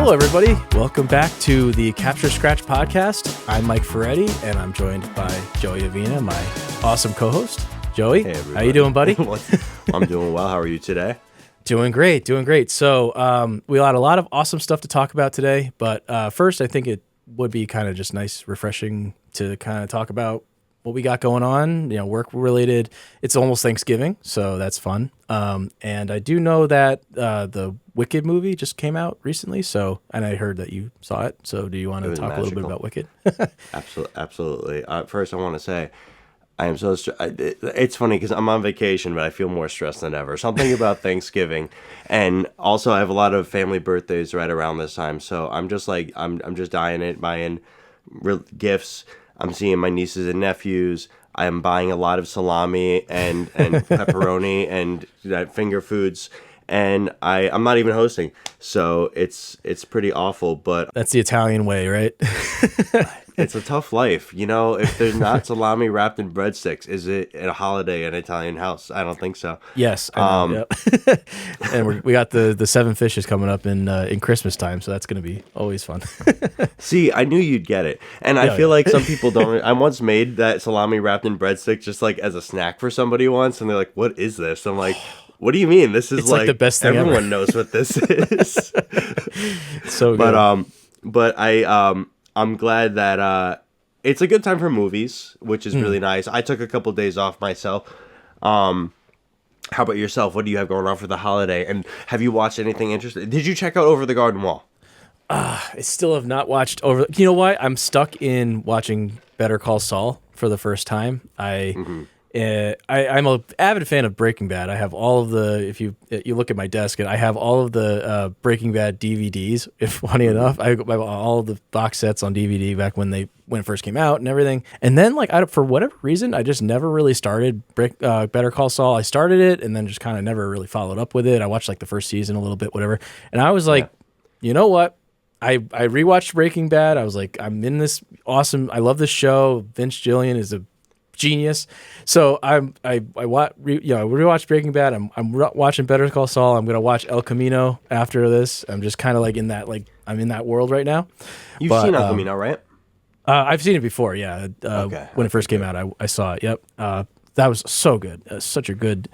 Hello, everybody. Welcome back to the Capture Scratch podcast. I'm Mike Ferretti, and I'm joined by Joey Avina, my awesome co-host. Joey, hey, how you doing, buddy? I'm doing well. How are you today? Doing great. So we got a lot of awesome stuff to talk about today, but first, I think it would be kind of just nice, refreshing to kind of talk about what we got going on, work related. It's almost Thanksgiving, so that's fun. And I do know that the Wicked movie just came out recently, and I heard that you saw it. So do you want to talk a little bit about Wicked? Absolutely. First, I want to say I am so it's funny because I'm on vacation, but I feel more stressed than ever. Something about Thanksgiving, and also I have a lot of family birthdays right around this time. So I'm just like I'm just buying gifts. I'm seeing my nieces and nephews. I'm buying a lot of salami and pepperoni and finger foods, and I'm not even hosting. So it's pretty awful, but that's the Italian way, right? It's a tough life. If there's not salami wrapped in breadsticks, is it a holiday in an Italian house? I don't think so. Yes. I know, yep. And we got the seven fishes coming up in Christmas time, so that's going to be always fun. See, I knew you'd get it. And I feel like some people don't. I once made that salami wrapped in breadsticks just like as a snack for somebody once, and they're like, "What is this?" I'm like, what do you mean? This is like the best thing everyone ever. knows what this is. So good. But I'm glad that it's a good time for movies, which is really nice. I took a couple days off myself. How about yourself? What do you have going on for the holiday? And have you watched anything interesting? Did you check out Over the Garden Wall? I still have not watched Over. You know what? I'm stuck in watching Better Call Saul for the first time. I'm an avid fan of Breaking Bad. I have all of the, if you look at my desk, and I have all of the Breaking Bad DVDs. If funny enough, I have all of the box sets on DVD back when it first came out and everything. And then for whatever reason, I just never really started Better Call Saul. I started it and then just kind of never really followed up with it. I watched the first season a little bit, whatever. And I was like, You know what? I rewatched Breaking Bad. I was like, I'm in this awesome. I love this show. Vince Gilligan is a genius. So I rewatched Breaking Bad. I'm watching Better Call Saul. I'm gonna watch El Camino after this. I'm just kind of in that I'm in that world right now. You've seen El Camino, right? I've seen it before. Yeah. When it first came out, I saw it. Yep. That was so good. Such a good.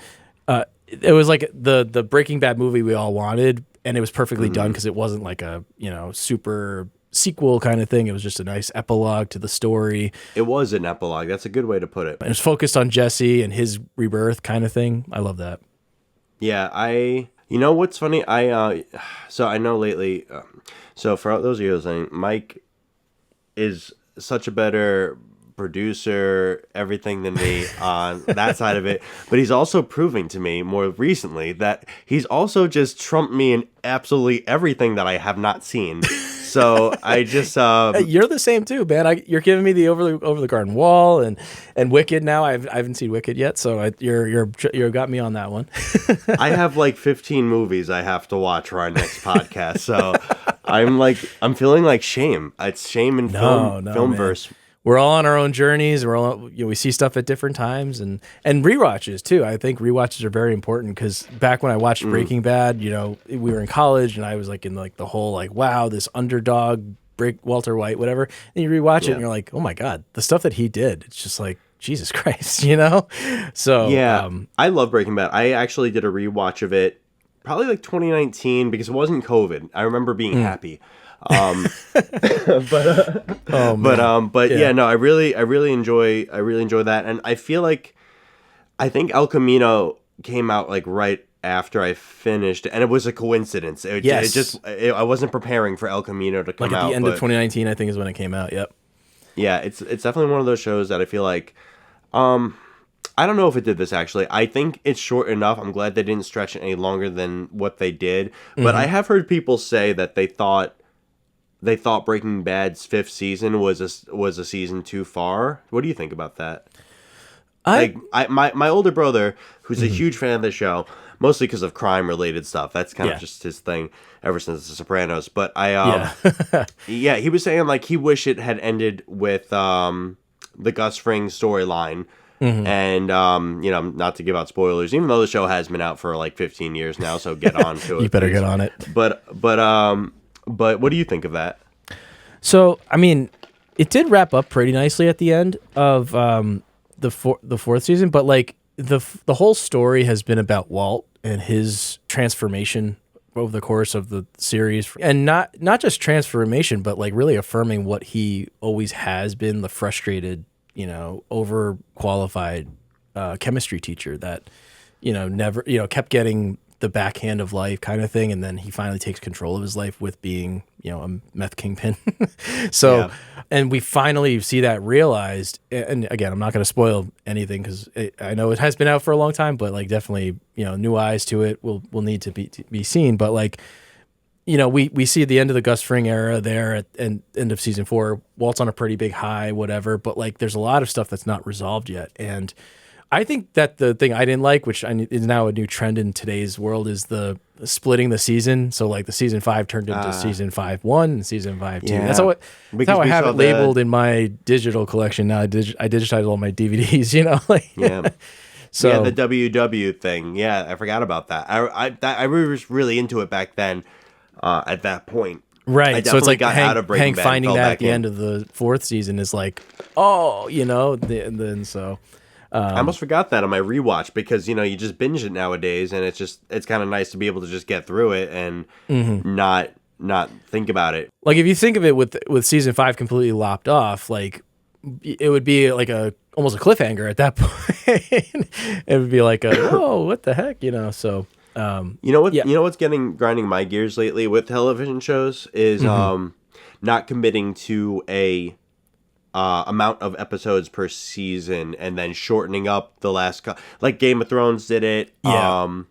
It was like the Breaking Bad movie we all wanted, and it was perfectly done because it wasn't like a super sequel kind of thing. It was just a nice epilogue to the story. It was an epilogue. That's a good way to put it. It was focused on Jesse and his rebirth kind of thing. I love that. Yeah, you know what's funny? So I know lately, so for those of you listening, Mike is such a better producer, everything than me on that side of it. But he's also proving to me more recently that he's also just trumped me in absolutely everything that I have not seen. So I just you're the same too, man. You're giving me the over the garden wall and Wicked now. I haven't seen Wicked yet, so you're got me on that one. I have 15 movies I have to watch for our next podcast. So I'm feeling like shame. It's shame in filmverse. We're all on our own journeys. We see stuff at different times and rewatches too. I think rewatches are very important because back when I watched Breaking Bad, we were in college and I was in the whole wow, this underdog Walter White, whatever. And you rewatch it and you're like, oh my God, the stuff that he did. It's just Jesus Christ, So yeah, I love Breaking Bad. I actually did a rewatch of it probably 2019 because it wasn't COVID. I remember being happy. I really enjoy that, and I feel I think El Camino came out right after I finished, and it was a coincidence. I wasn't preparing for El Camino to come out. At the end of 2019, I think is when it came out. Yep. Yeah, it's definitely one of those shows that I feel I don't know if it did this actually. I think it's short enough. I'm glad they didn't stretch it any longer than what they did. But I have heard people say that they thought Breaking Bad's 5th season was a season too far. What do you think about that? My older brother, who's a huge fan of the show, mostly because of crime related stuff. That's kind of just his thing ever since The Sopranos. But he was saying he wished it had ended with the Gus Fring storyline. And not to give out spoilers, even though the show has been out for 15 years now, so get on to it. You better get on it. But But what do you think of that? So, I mean, it did wrap up pretty nicely at the end of the fourth season, but like the whole story has been about Walt and his transformation over the course of the series, and not just transformation, but like really affirming what he always has been, the frustrated, overqualified chemistry teacher that never kept getting the backhand of life kind of thing, and then he finally takes control of his life with being a meth kingpin. So Yeah. and we finally see that realized, and again, I'm not going to spoil anything because I know it has been out for a long time, but like definitely new eyes to it will need to be seen. But like we see at the end of the Gus Fring era there at end of season 4, Walt's on a pretty big high, whatever, but like there's a lot of stuff that's not resolved yet. And I think that the thing I didn't like, which is now a new trend in today's world, is the splitting the season. So like the season 5 turned into season 5-1 and season 5-2. Yeah. That's how I have it saw labeled in my digital collection now. I digitized all my DVDs. Yeah. So yeah, the WW thing. Yeah, I forgot about that. I was really into it back then. At that point, right. I So it's like got out of Breaking Hank Bad finding and fell that back at the in. end of the 4th season is like, then so. I almost forgot that on my rewatch because you just binge it nowadays, and it's kind of nice to be able to just get through it and not think about it. Like if you think of it with season 5 completely lopped off, like it would be like almost a cliffhanger at that point. It would be like oh, what the heck, So You know what? Yeah. You know what's grinding my gears lately with television shows is not committing to a amount of episodes per season and then shortening up the last like Game of Thrones did it. Yeah.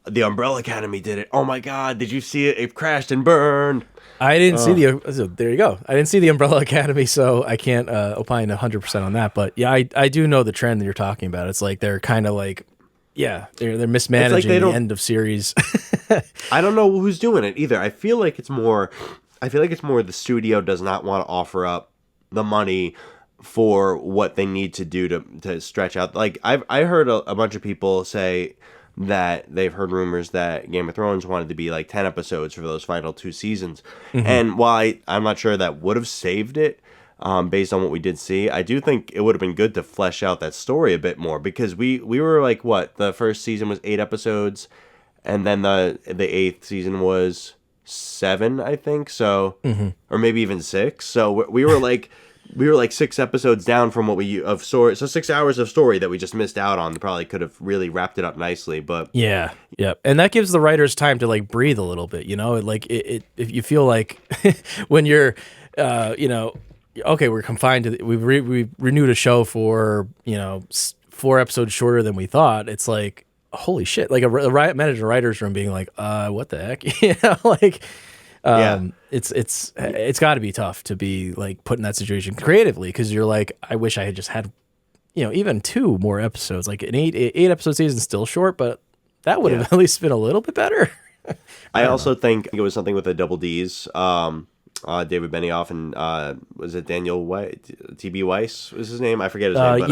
The Umbrella Academy did it. Oh my God, did you see it? It crashed and burned. I didn't see so there you go. I didn't see the Umbrella Academy, so I can't opine 100% on that. But yeah, I do know the trend that you're talking about. It's like they're kind of like, yeah, they're mismanaging the end of series. I don't know who's doing it either. I feel like it's more the studio does not want to offer up the money for what they need to do to stretch out. Like I heard a bunch of people say that they've heard rumors that Game of Thrones wanted to be like 10 episodes for those final 2 seasons. And while I'm not sure that would have saved it, based on what we did see, I do think it would have been good to flesh out that story a bit more, because we were like, the first season was 8 episodes, and then the 8th season was 7, I think. So, or maybe even 6. So we were like 6 episodes down from what of story. So 6 hours of story that we just missed out on. Probably could have really wrapped it up nicely, but yeah, and that gives the writers time to like breathe a little bit. Like it if you feel like when you're, okay, we're confined to we renewed a show for 4 episodes shorter than we thought. It's like, holy shit! Like a manager writers room being like, what the heck? It's got to be tough to be like put in that situation creatively, because you're like, I wish I had just had even 2 more episodes. Like an 8 episode season is still short, but that would have at least been a little bit better. I also think it was something with the double D's. David Benioff and was it Daniel White? T.B. Weiss was his name? I forget his name. But,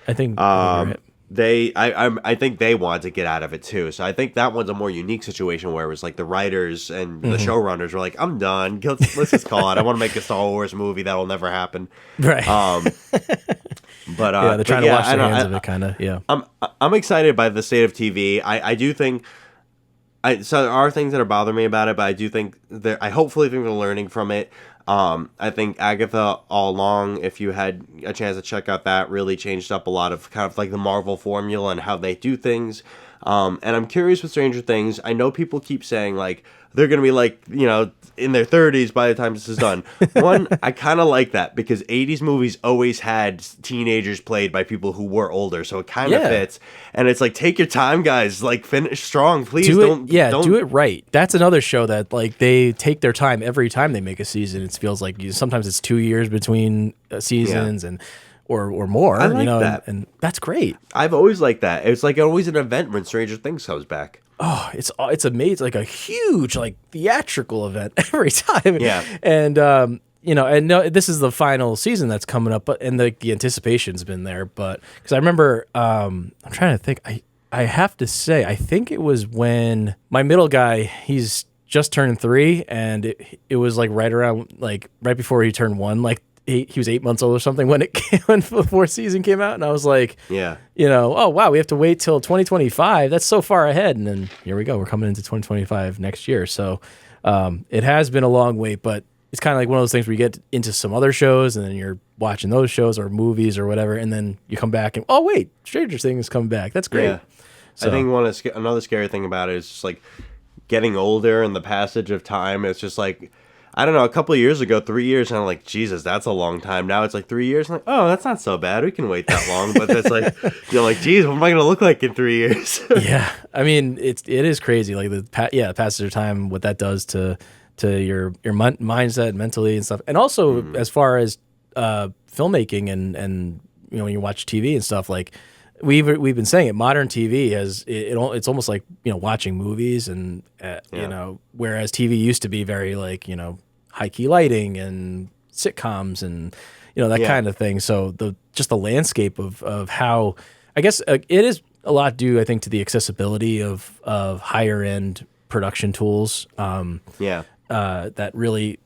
I think I think they wanted to get out of it too. So I think that one's a more unique situation where it was like the writers and the showrunners were like, I'm done. Let's just call it. I want to make a Star Wars movie. That'll never happen. Right. But they're trying to wash their hands of it, kind of. Yeah. I'm excited by the state of TV. I do think. So there are things that are bothering me about it, but I do think I hopefully think they're learning from it. I think Agatha All Along, if you had a chance to check out that, really changed up a lot of kind of like the Marvel formula and how they do things. And I'm curious with Stranger Things. I know people keep saying like they're going to be like, in their 30s by the time this is done. One, I kind of like that, because 80s movies always had teenagers played by people who were older, so it kind of fits. And it's like, take your time, guys. Like, finish strong, please. Don't do it right. That's another show that like they take their time every time they make a season. It feels like sometimes it's 2 years between seasons and or more. I like that, and that's great. I've always liked that. It's like always an event when Stranger Things comes back. Oh, it's amazing! Like a huge like theatrical event every time. Yeah, and and no, this is the final season that's coming up, but and the anticipation's been there. But because I remember, I'm trying to think. I have to say, I think it was when my middle guy, he's just turned 3, and it was like right around like right before he turned 1. Like he was 8 months old or something when when the 4th season came out, and I was like, Yeah. oh wow, we have to wait till 2025. That's so far ahead, and then here we go. We're coming into 2025 next year. So it has been a long wait, but it's kind of like one of those things where you get into some other shows, and then you're watching those shows or movies or whatever, and then you come back and, oh wait, Stranger Things is coming back. That's great. Yeah. So, I think another scary thing about it is just like getting older and the passage of time. It's just like, I don't know, a couple of years ago, 3 years, and I'm like, Jesus, that's a long time. Now it's like 3 years. I'm like, oh, that's not so bad. We can wait that long. But it's like, like, geez, what am I going to look like in 3 years? yeah. I mean, it is crazy. Like the passage of time, what that does to your mindset mentally and stuff. And also as far as filmmaking and when you watch TV and stuff, like we've been saying it, modern TV it's almost like watching movies, and whereas TV used to be very like high key lighting and sitcoms and that kind of thing. So the landscape of how, I guess it is a lot due, I think, to the accessibility of higher end production tools. That really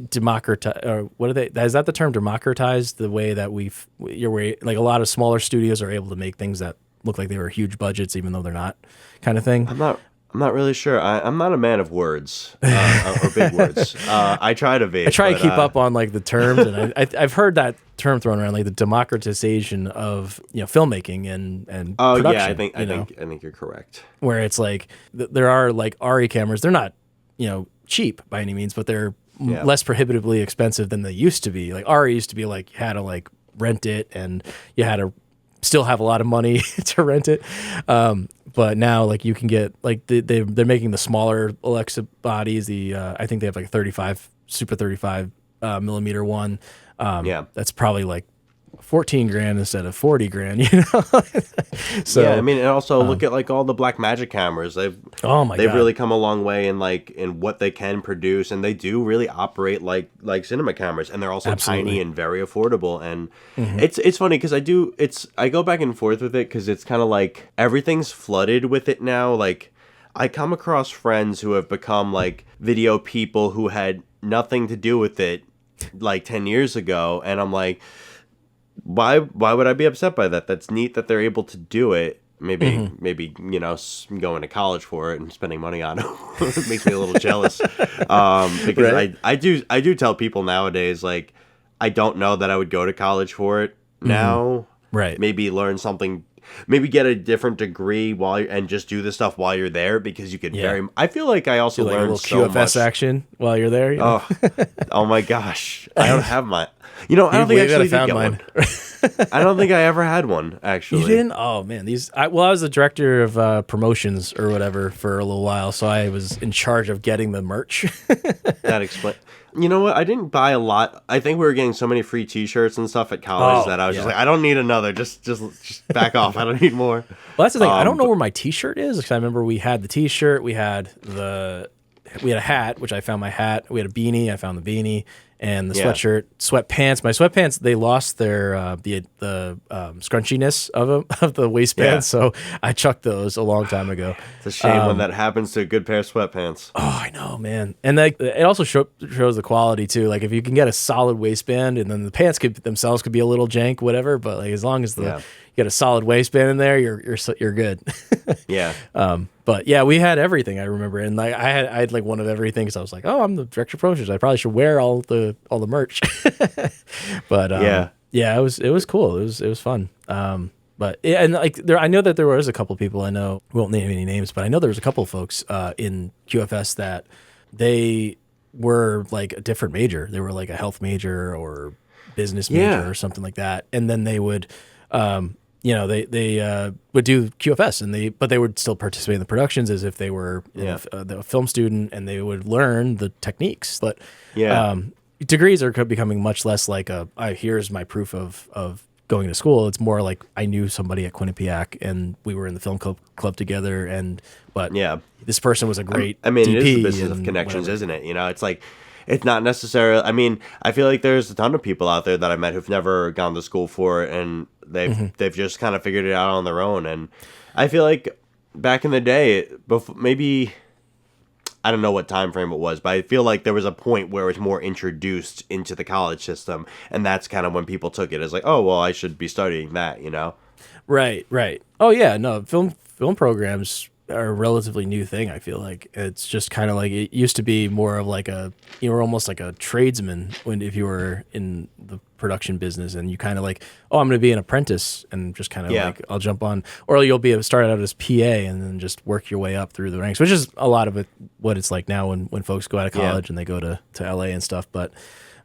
democratize, or what are they? Is that the term, democratize the way that like a lot of smaller studios are able to make things that look like they were huge budgets, even though they're not, kind of thing. I'm not really sure. I'm not a man of words or big words. I try to be. I try to keep up on like the terms, and I've heard that term thrown around, like the democratization of filmmaking and production. Yeah, I think you're correct. Where it's like there are like RE cameras. They're not cheap by any means, but they're less prohibitively expensive than they used to be. Like RE used to be like you had to like rent it, and you had to still have a lot of money to rent it. But now like you can get like they're making the smaller Alexa bodies. I think they have like 35 super 35 millimeter one. That's probably like 14 grand instead of 40 grand, So yeah, I mean, and also look at like all the Black Magic cameras. They've really come a long way in what they can produce, and they do really operate like cinema cameras, and they're also tiny and very affordable. And it's funny because I go back and forth with it because it's kind of like everything's flooded with it now. Like I come across friends who have become like video people who had nothing to do with it like 10 years ago, and I'm like, why would I be upset by that? That's neat that they're able to do it. Maybe going to college for it and spending money on it makes me a little jealous. Because I do tell people nowadays, like, I don't know that I would go to college for it now. Right. Maybe learn something, maybe get a different degree and just do this stuff while you're there, because you could I feel like I also learned a little so QFS much action while you're there. Oh my gosh. I don't have my, I don't think I actually did get one. I don't think I ever had one, actually. You didn't? Oh man, I was the director of promotions or whatever for a little while, so I was in charge of getting the merch. That explains. You know what? I didn't buy a lot. I think we were getting so many free T-shirts and stuff at college that I was just like, I don't need another. Just back off. I don't need more. Well, that's the thing. I don't know where my T-shirt is, because I remember we had the T-shirt, we had a hat, which I found my hat. We had a beanie. I found the beanie. And the sweatshirt, sweatpants. My sweatpants, they lost their the scrunchiness of the waistband, so I chucked those a long time ago. It's a shame when that happens to a good pair of sweatpants. Oh, I know, man. And it also shows the quality too. Like if you can get a solid waistband, and then the pants themselves could be a little jank, whatever. But like as long as you get a solid waistband in there, you're good. Yeah. But yeah, we had everything, I remember, and like I had like one of everything, because I was like, oh, I'm the director of promotions. I probably should wear all the merch. But it was cool. It was fun. But and like I know that there was a couple people I know. We won't name any names, but I know there was a couple of folks in QFS that they were like a different major. They were like a health major or business major or something like that, and then they would. They would do QFS, but they would still participate in the productions as if they were a film student, and they would learn the techniques. But degrees are becoming much less like here's my proof of going to school. It's more like I knew somebody at Quinnipiac, and we were in the film club together. But this person was a great. I mean, DP, it is the business of connections, isn't it? It's like. It's not necessarily. I mean, I feel like there's a ton of people out there that I met who've never gone to school for it, and they've just kind of figured it out on their own. And I feel like back in the day, maybe I don't know what time frame it was, but I feel like there was a point where it was more introduced into the college system, and that's kind of when people took it as like, oh, well, I should be studying that, you know? Right, right. Oh yeah, no, film programs are a relatively new thing. I feel like it's just kind of like it used to be more of like you were almost like a tradesman when if you were in the production business and you kind of like, oh, I'm going to be an apprentice and just kind of like I'll jump on, or you'll be start out as PA and then just work your way up through the ranks, which is a lot of it what it's like now when folks go out of college and they go to LA and stuff. But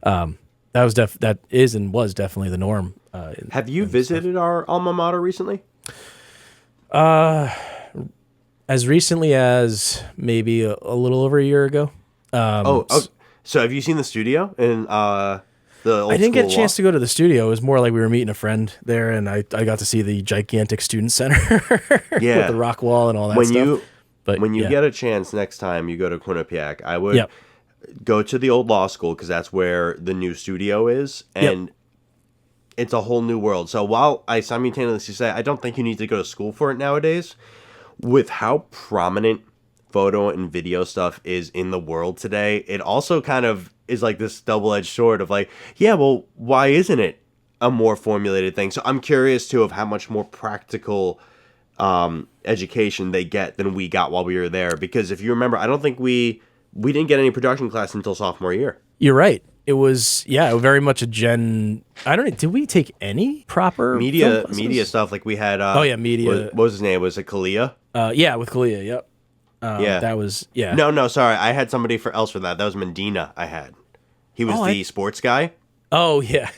that is and was definitely the norm. Have you visited our alma mater recently? As recently as maybe a little over a year ago. So have you seen the studio in the old I didn't get a school chance to go to the studio. It was more like we were meeting a friend there, and I got to see the gigantic student center with the rock wall and all that stuff. When you get a chance next time you go to Quinnipiac, I would go to the old law school because that's where the new studio is, and it's a whole new world. So while I simultaneously say I don't think you need to go to school for it nowadays, with how prominent photo and video stuff is in the world today, it also kind of is like this double-edged sword of like, yeah, well, why isn't it a more formulated thing? So I'm curious too of how much more practical education they get than we got while we were there. Because if you remember, I don't think we didn't get any production class until sophomore year. You're right. It was very much a gen. I don't know. Did we take any proper media stuff? Like we had. Media. What was his name? Was it Kalia? With Kalia. Yep. That was No, sorry. I had somebody else for that. That was Medina. I had. He was the sports guy. Oh yeah.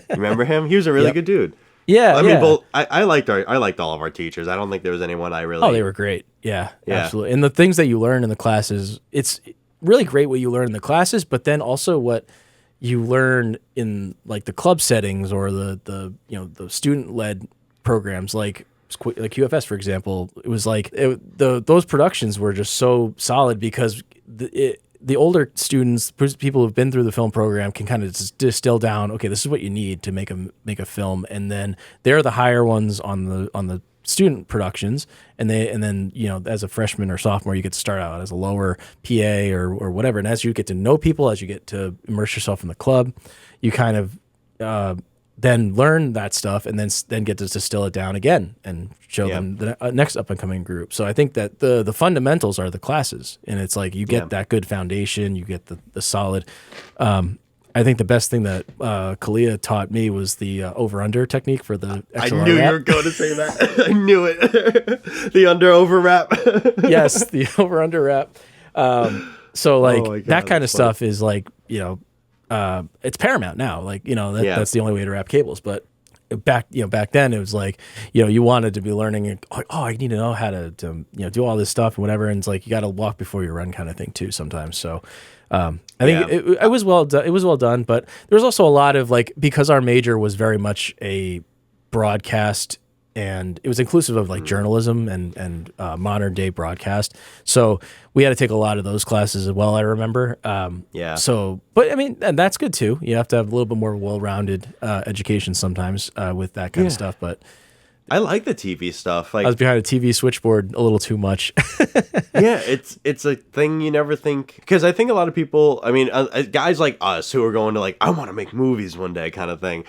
Remember him? He was a really good dude. Yeah. I mean, I liked all of our teachers. I don't think there was anyone I really. Oh, they were great. Yeah, absolutely. And the things that you learn in the classes, it's really great what you learn in the classes, but then also what you learn in like the club settings or the student led programs like QFS, for example. It was like those productions were just so solid because the older students, people who've been through the film program, can kind of just distill down. Okay, this is what you need to make a film, and then they're the higher ones on the student productions, and then as a freshman or sophomore, you get to start out as a lower PA or whatever. And as you get to know people, as you get to immerse yourself in the club, you kind of then learn that stuff, and then get to distill it down again and show them the next up and coming group. So I think that the fundamentals are the classes, and it's like you get that good foundation, you get the solid. I think the best thing that Kalia taught me was the over-under technique for the XLR I knew wrap. you were going to say that. I knew it. The under-over wrap. Yes, the over-under wrap. So like that kind of stuff is like, it's paramount now. Like, that's the only way to wrap cables. But back then it was like, you wanted to be learning, I need to know how to do all this stuff and whatever. And it's like, you got to walk before you run kind of thing too sometimes. So I think it was well done. It was well done, but there was also a lot of like, because our major was very much a broadcast, and it was inclusive of like journalism and modern day broadcast. So we had to take a lot of those classes as well, I remember. So, but I mean, and that's good too. You have to have a little bit more well-rounded education sometimes with that kind of stuff. But I like the TV stuff. Like I was behind a TV switchboard a little too much. It's a thing you never think, because I think a lot of people, I mean, guys like us who are going to like, I want to make movies one day kind of thing.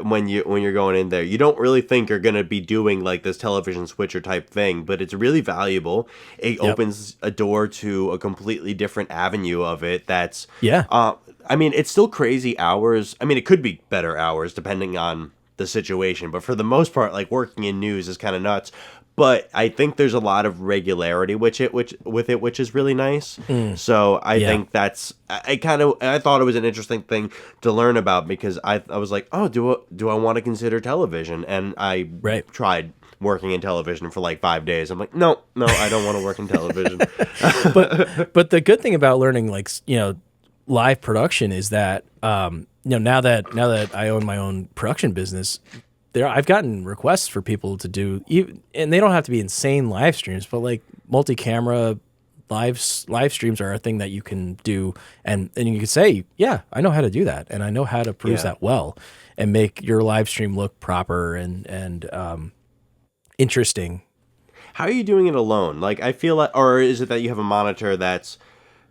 When you're going in there, you don't really think you're going to be doing like this television switcher type thing, but it's really valuable. It opens a door to a completely different avenue of it. That's I mean, it's still crazy hours. I mean, it could be better hours depending on the situation, but for the most part, like working in news is kind of nuts. But I think there's a lot of regularity which is really nice. So I think that's I thought it was an interesting thing to learn about, because I was like, oh, do I want to consider television? And I tried working in television for like 5 days. I'm like, no, I don't want to work in television. but the good thing about learning like live production is that now that I own my own production business, I've gotten requests for people to do, and they don't have to be insane live streams, but like multi-camera live streams are a thing that you can do, and you can say, yeah, I know how to do that, and I know how to produce that well, and make your live stream look proper and interesting. How are you doing it alone? Like, I feel like, or is it that you have a monitor that's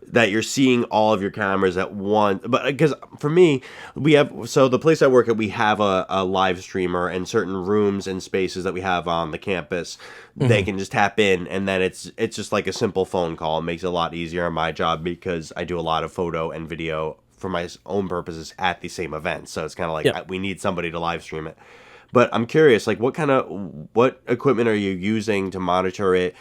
that you're seeing all of your cameras at once. But because for me, the place I work at, we have a live streamer, and certain rooms and spaces that we have on the campus, they can just tap in, and then it's just like a simple phone call. It makes it a lot easier on my job because I do a lot of photo and video for my own purposes at the same event. So it's kind of like we need somebody to live stream it. But I'm curious, like what equipment are you using to monitor it?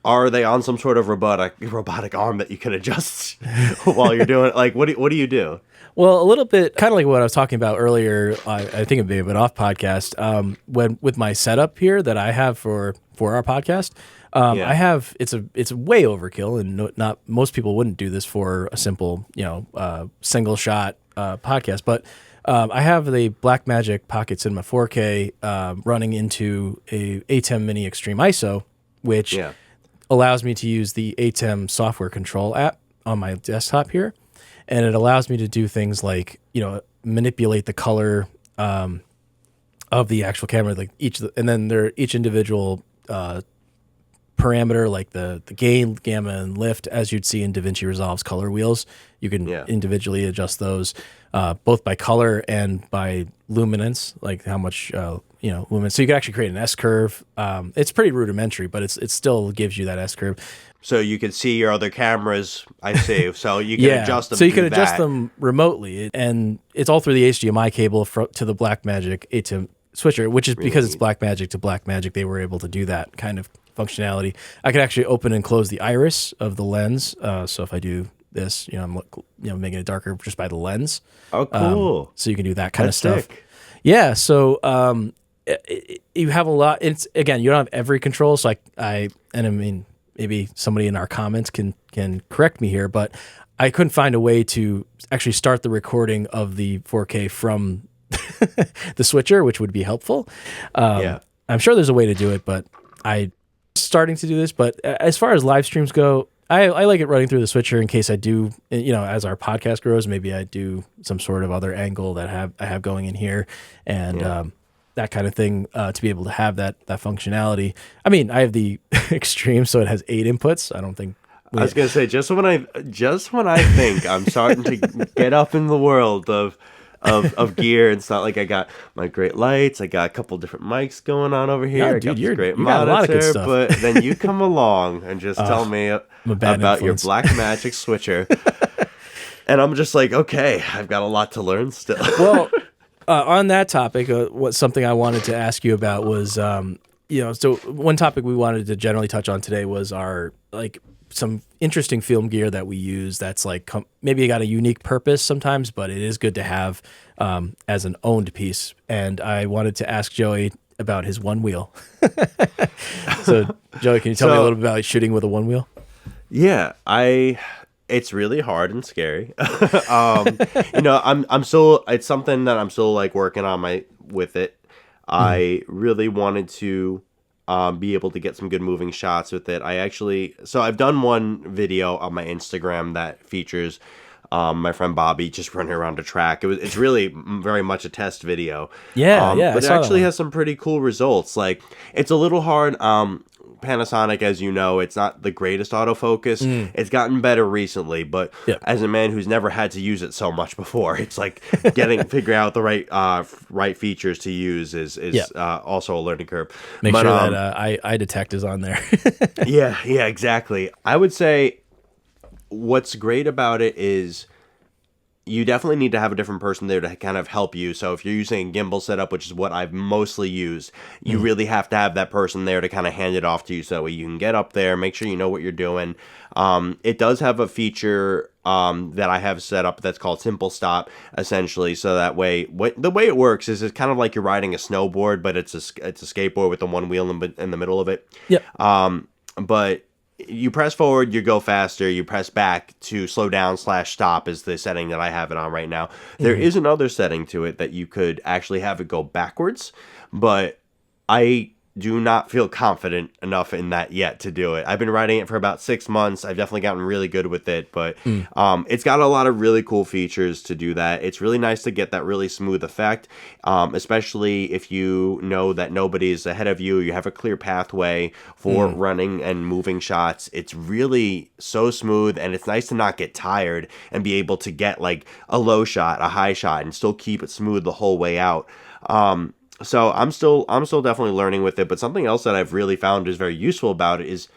Are they on some sort of robotic arm that you can adjust while you're doing it? Like, what do you do? Well, a little bit, kind of like what I was talking about earlier. I think it may have been off podcast. When with my setup here that I have for our podcast, I have it's way overkill, and not most people wouldn't do this for a simple single shot podcast. But I have the Blackmagic Pocket Cinema 4K running into a ATEM Mini Extreme ISO, which allows me to use the ATEM software control app on my desktop here. And it allows me to do things like, manipulate the color of the actual camera, like and then each individual parameter, like the gain, gamma, and lift, as you'd see in DaVinci Resolve's color wheels. You can individually adjust those, both by color and by luminance, like how much luminance. So you can actually create an S curve. It's pretty rudimentary, but it still gives you that S curve. So you can see your other cameras, I see. So you can adjust them. So you can adjust them remotely, and it's all through the HDMI cable to the Blackmagic ATEM switcher, which is because it's Blackmagic to Blackmagic. They were able to do that kind of functionality. I could actually open and close the iris of the lens. So if I do this, I'm making it darker just by the lens. Oh, cool. So you can do that kind of stuff. Sick. Yeah. So you have a lot. It's again, you don't have every control. So I mean, maybe somebody in our comments can correct me here, but I couldn't find a way to actually start the recording of the 4K from the switcher, which would be helpful. I'm sure there's a way to do it, but I'm starting to do this. But as far as live streams go, I like it running through the switcher in case I do, as our podcast grows, maybe I do some sort of other angle that I have going in here, and that kind of thing, to be able to have that functionality. I mean, I have the Extreme, so it has 8 inputs. I don't think. I was gonna say just when I think I'm starting to get up in the world of gear and stuff. Like I got my great lights, I got a couple different mics going on over here. Yeah, I got dude, this great you got a lot of good monitor, stuff. but then you come along and just tell me about your Blackmagic switcher, and I'm just like, okay, I've got a lot to learn still. Well, on that topic, something I wanted to ask you about was, so one topic we wanted to generally touch on today was our some interesting film gear that we use that's maybe got a unique purpose sometimes, but it is good to have as an owned piece. And I wanted to ask Joey about his one wheel. So Joey, can you tell me a little bit about shooting with a one wheel? Yeah, it's really hard and scary. I'm still, it's something that I'm still working on with it. I really wanted to be able to get some good moving shots with it. I've done one video on my Instagram that features my friend Bobby just running around a track. It's really very much a test video. But it actually has some pretty cool results. It's a little hard. Panasonic, as you know, it's not the greatest autofocus. It's gotten better recently, but as a man who's never had to use it so much before, it's figuring out the right features to use is also a learning curve. Make sure that eye detect is on there. yeah, exactly. I would say what's great about it is you definitely need to have a different person there to kind of help you. So if you're using a gimbal setup, which is what I've mostly used, you really have to have that person there to kind of hand it off to you so that way you can get up there, make sure you know what you're doing. It does have a feature that I have set up that's called Simple Stop, essentially. So that way, the way it works is it's kind of like you're riding a snowboard, but it's a skateboard with the one wheel in the middle of it. But you press forward, you go faster. You press back to slow down / stop is the setting that I have it on right now. There is another setting to it that you could actually have it go backwards, but I do not feel confident enough in that yet to do it. I've been riding it for about 6 months. I've definitely gotten really good with it, but it's got a lot of really cool features to do that. It's really nice to get that really smooth effect, especially if you know that nobody's ahead of you. You have a clear pathway for running and moving shots. It's really so smooth, and it's nice to not get tired and be able to get like a low shot, a high shot, and still keep it smooth the whole way out. So I'm still definitely learning with it, but something else that I've really found is very useful about it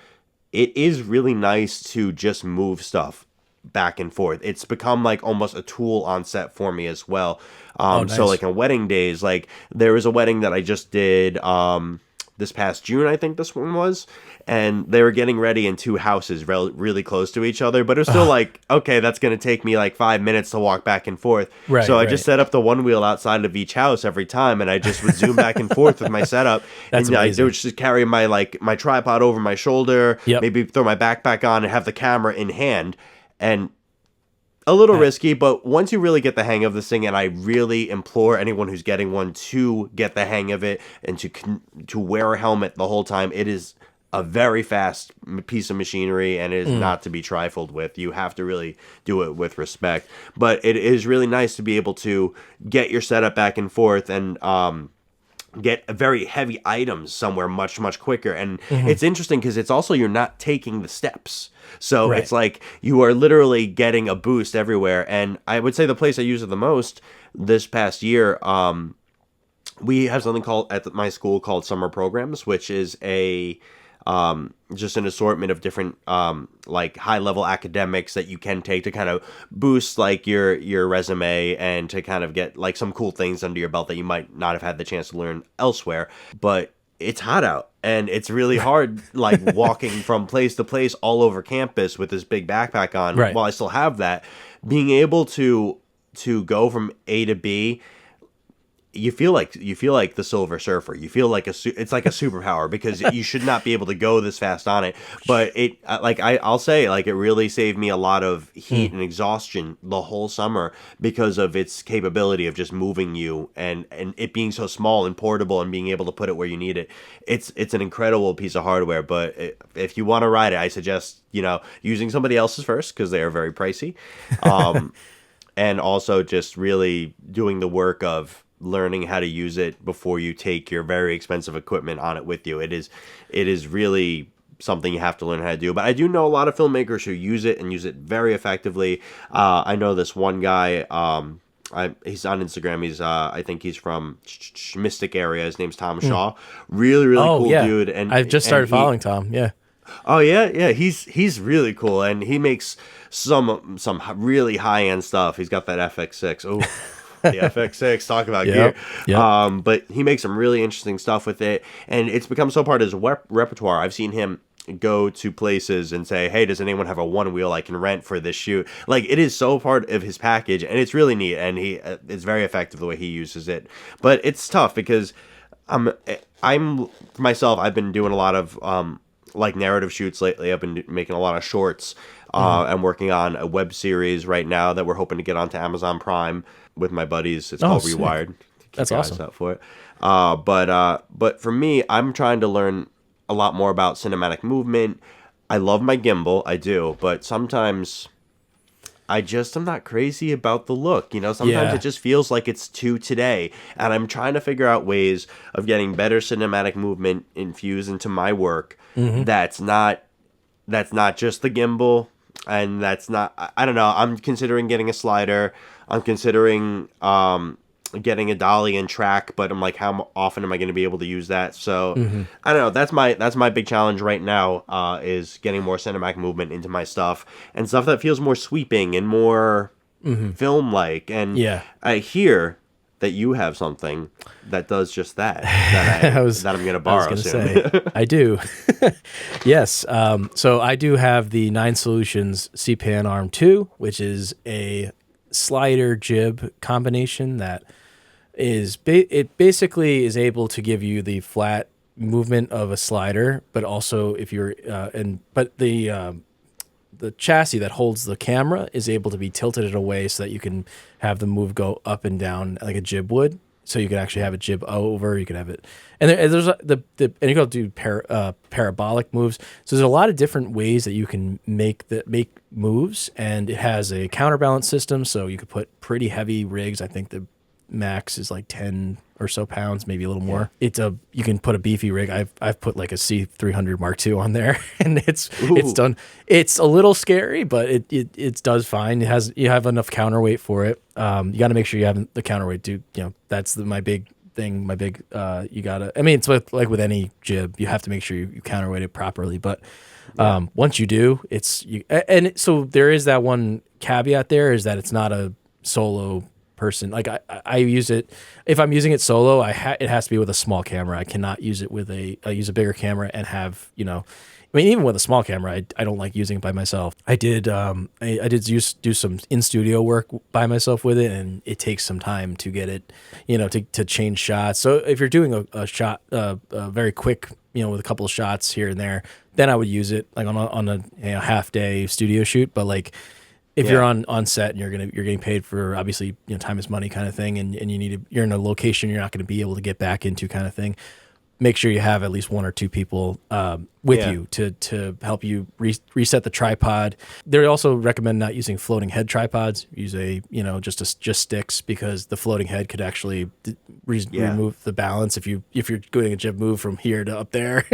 is really nice to just move stuff back and forth. It's become like almost a tool on set for me as well. Nice. So like on wedding days, like there was a wedding that I just did this past June, I think this one was, and they were getting ready in two houses really close to each other, but it was still like, okay, that's going to take me like 5 minutes to walk back and forth. Right, so I just set up the one wheel outside of each house every time, and I just would zoom back and forth with my setup. That's and amazing. I would just carry my tripod over my shoulder, Yep. maybe throw my backpack on and have the camera in hand. And a little risky, but once you really get the hang of this thing, and I really implore anyone who's getting one to get the hang of it and to wear a helmet the whole time, it is a very fast piece of machinery, and it is not to be trifled with. You have to really do it with respect. But it is really nice to be able to get your setup back and forth and get very heavy items somewhere much, much quicker. And it's interesting because it's also, you're not taking the steps. So Right. it's like you are literally getting a boost everywhere. And I would say the place I use it the most this past year, we have something called at my school called summer programs, which is just an assortment of different like high level academics that you can take to kind of boost like your resume and to kind of get like some cool things under your belt that you might not have had the chance to learn elsewhere. But it's hot out, and it's really hard like walking from place to place all over campus with this big backpack on. Right. While I still have that, being able to go from A to B, you feel like the Silver Surfer. You feel like it's like a superpower because you should not be able to go this fast on it. But I'll say like it really saved me a lot of heat and exhaustion the whole summer because of its capability of just moving you and it being so small and portable and being able to put it where you need it. It's an incredible piece of hardware. But if you want to ride it, I suggest using somebody else's first because they are very pricey, and also just really doing the work of learning how to use it before you take your very expensive equipment on it with you. It is really something you have to learn how to do. But I do know a lot of filmmakers who use it and use it very effectively. I know this one guy, he's on Instagram. He's I think he's from Mystic area. His name's Tom Shaw. Really cool dude. And I've just started following Tom. Yeah. Oh yeah. He's really cool, and he makes some really high end stuff. He's got that FX6. Oh. The FX6, talk about gear. Yep. But he makes some really interesting stuff with it, and it's become so part of his repertoire. I've seen him go to places and say, hey, does anyone have a one wheel I can rent for this shoot? Like, it is so part of his package, and it's really neat, and it's very effective the way he uses it. But it's tough because I'm myself, I've been doing a lot of like narrative shoots lately. I've been making a lot of shorts. I'm working on a web series right now that we're hoping to get onto Amazon Prime with my buddies. It's called sick. Rewired. That's awesome. Out for it. But for me, I'm trying to learn a lot more about cinematic movement. I love my gimbal, I do, but sometimes I'm not crazy about the look. Sometimes it just feels like it's too today, and I'm trying to figure out ways of getting better cinematic movement infused into my work. That's not just the gimbal. And that's not, I don't know, I'm considering getting a slider. I'm considering getting a dolly and track, but I'm like, how often am I going to be able to use that? So I don't know. That's my big challenge right now, is getting more cinematic movement into my stuff and stuff that feels more sweeping and more film-like. And I hear that you have something that does just that that I'm going to borrow soon. I do. Yes. So I do have the 9 Solutions C-Pan Arm 2, which is a slider jib combination that is it basically is able to give you the flat movement of a slider, but also if you're the chassis that holds the camera is able to be tilted in a way so that you can have the move go up and down like a jib would. so you can actually have a jib over. You can have it, and and you can do parabolic moves. So there's a lot of different ways that you can make moves, and it has a counterbalance system. So you could put pretty heavy rigs. I think the max is like 10 or so pounds, maybe a little more. You can put a beefy rig. I've put like a C300 Mark II on there, and it's done. It's a little scary, but it does fine. You have enough counterweight for it. You got to make sure you have the counterweight. That's my big thing. You gotta. I mean, it's like with any jib, you have to make sure you counterweight it properly. But once you do, so there is that one caveat there, is that it's not a solo person. Like I use it, if I'm using it solo, it has to be with a small camera. I cannot use it with I use a bigger camera and have, I mean, even with a small camera, I don't like using it by myself. I did do some in studio work by myself with it, and it takes some time to get it, to change shots. So if you're doing a shot, a very quick, with a couple of shots here and there, then I would use it like on a half day studio shoot. But like, if you're on set and you're getting paid for, obviously, time is money kind of thing, and you're in a location you're not going to be able to get back into kind of thing, make sure you have at least one or two people with you to help you reset the tripod. They also recommend not using floating head tripods. Use just sticks, because the floating head could actually remove the balance if you're doing a jib move from here to up there.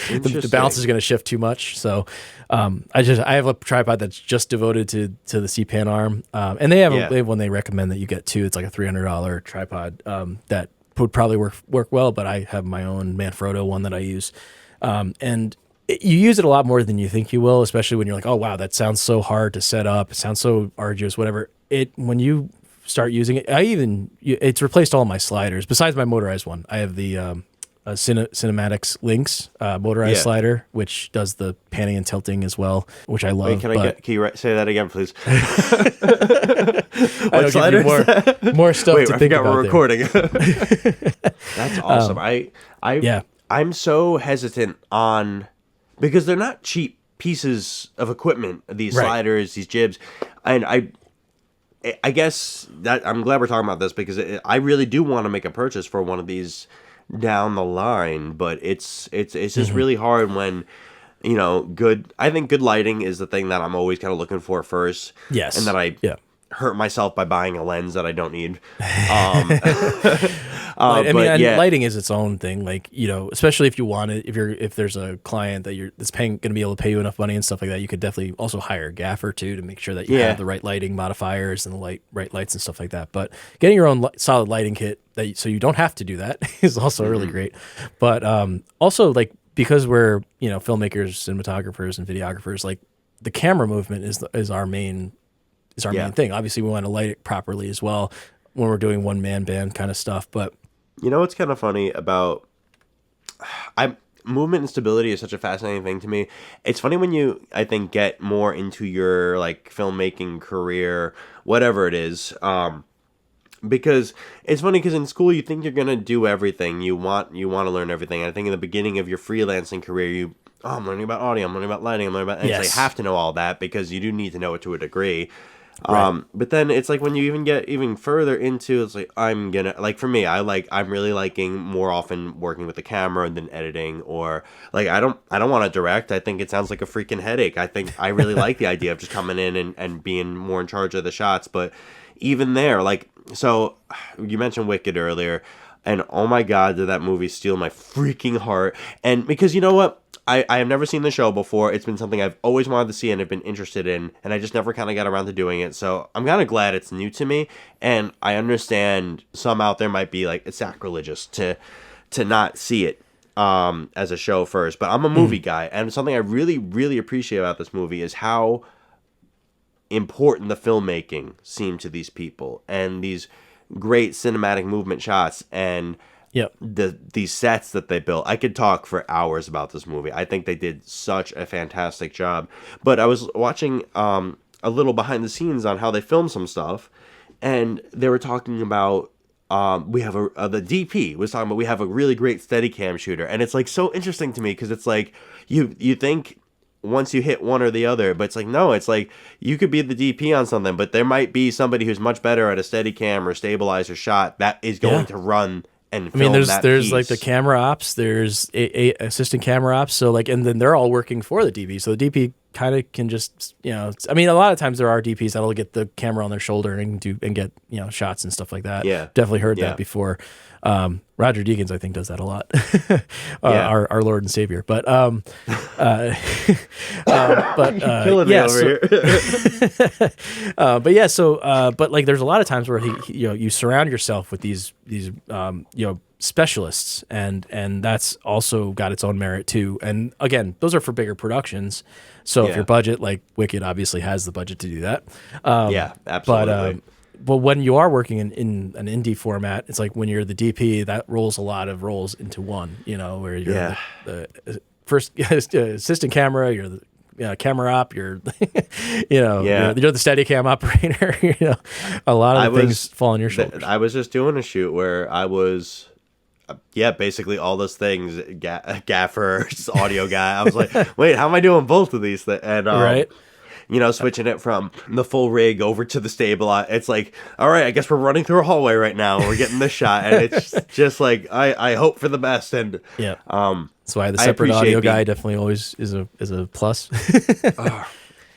the balance is going to shift too much. So I have a tripod that's just devoted to the C-Pan arm, and they have one they recommend that you get too. It's like a $300 tripod that would probably work well, but I have my own Manfrotto one that I use, and you use it a lot more than you think you will, especially when you're like, oh wow, that sounds so hard to set up, it sounds so arduous, whatever. When you start using it, it's replaced all my sliders besides my motorized one. I have the Cinematics Lynx motorized slider, which does the panning and tilting as well, which I love. Wait, can you say that again, please? What slider? More stuff to think about. We're recording. That's awesome. I'm so hesitant on, because they're not cheap pieces of equipment, these sliders, these jibs, and I guess that I'm glad we're talking about this, because I really do want to make a purchase for one of these down the line, but it's just really hard when I think good lighting is the thing that I'm always kind of looking for first. Yes. And that I hurt myself by buying a lens that I don't need. Lighting is its own thing. Like, especially if you want it, if there's a client that's going to be able to pay you enough money and stuff like that, you could definitely also hire a gaffer too, to make sure that you have the right lighting modifiers and the right lights and stuff like that. But getting your own solid lighting kit so you don't have to do that is also really great. But also, like, because we're filmmakers, cinematographers, and videographers, like, the camera movement is our main thing. Obviously, we want to light it properly as well when we're doing one-man band kind of stuff. But what's kind of funny about movement and stability is such a fascinating thing to me. It's funny when you, I think, get more into your like filmmaking career, whatever it is, because it's funny, because in school you think you're gonna do everything. You want to learn everything. And I think in the beginning of your freelancing career, I'm learning about audio, I'm learning about lighting, I'm learning about, and so you have to know all that, because you do need to know it to a degree. But then it's like when you even get even further into, it's like, for me, I'm really liking more often working with the camera than editing, or like, I don't want to direct. I think it sounds like a freaking headache. I think I really like the idea of just coming in and being more in charge of the shots. But even there, like, so you mentioned Wicked earlier, and oh my God, did that movie steal my freaking heart. And because you know what? I have never seen the show before. It's been something I've always wanted to see and have been interested in, and I just never kind of got around to doing it. So I'm kind of glad it's new to me, and I understand some out there might be like, it's sacrilegious to not see it as a show first. But I'm a movie guy, and something I really, really appreciate about this movie is how important the filmmaking seemed to these people, and these great cinematic movement shots, and these sets that they built. I could talk for hours about this movie. I think they did such a fantastic job. But I was watching a little behind the scenes on how they filmed some stuff, and they were talking about the DP was talking about, we have a really great Steadicam shooter, and it's like so interesting to me, because it's like you think once you hit one or the other. But it's like, no, it's like you could be the DP on something, but there might be somebody who's much better at a steady cam or stabilizer shot that is going to run and film there's piece. like the camera ops, there's a assistant camera ops, so like, and then they're all working for the DP, so the DP kind of can just, a lot of times there are DPs that'll get the camera on their shoulder and get shots and stuff like that. Yeah, definitely heard that before. Roger Deakins, I think, does that a lot. Our Lord and Savior, but killing me over here. But like, there's a lot of times where you surround yourself with these specialists, and that's also got its own merit too. And again, those are for bigger productions. So if your budget, like Wicked, obviously has the budget to do that. Absolutely. But when you are working in an indie format, it's like when you're the DP, that rolls a lot of roles into one. Where you're the first assistant camera, you're the camera op, you're you're the Steadicam operator. A lot of things fall on your shoulders. I was just doing a shoot where I was basically all those things, gaffer, audio guy. I was like, wait, how am I doing both of these things? And right. Switching it from the full rig over to the stabilizer. It's like, all right, I guess we're running through a hallway right now. And we're getting this shot, and it's just like I hope for the best. And that's why the separate audio guy definitely always is a plus.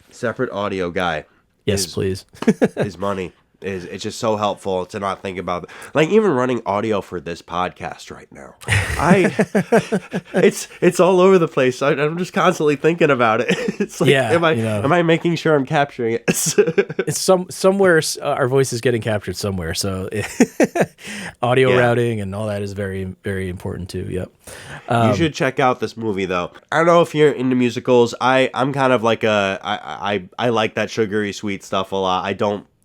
Separate audio guy. Yes, please. Is money. It's just so helpful to not think about it. Like, even running audio for this podcast right now. It's all over the place. I'm just constantly thinking about it. It's like, am I making sure I'm capturing it? It's somewhere our voice is getting captured somewhere. So audio routing and all that is very, very important too. Yep. You should check out this movie though. I don't know if you're into musicals. I'm kind of like I like that sugary sweet stuff a lot.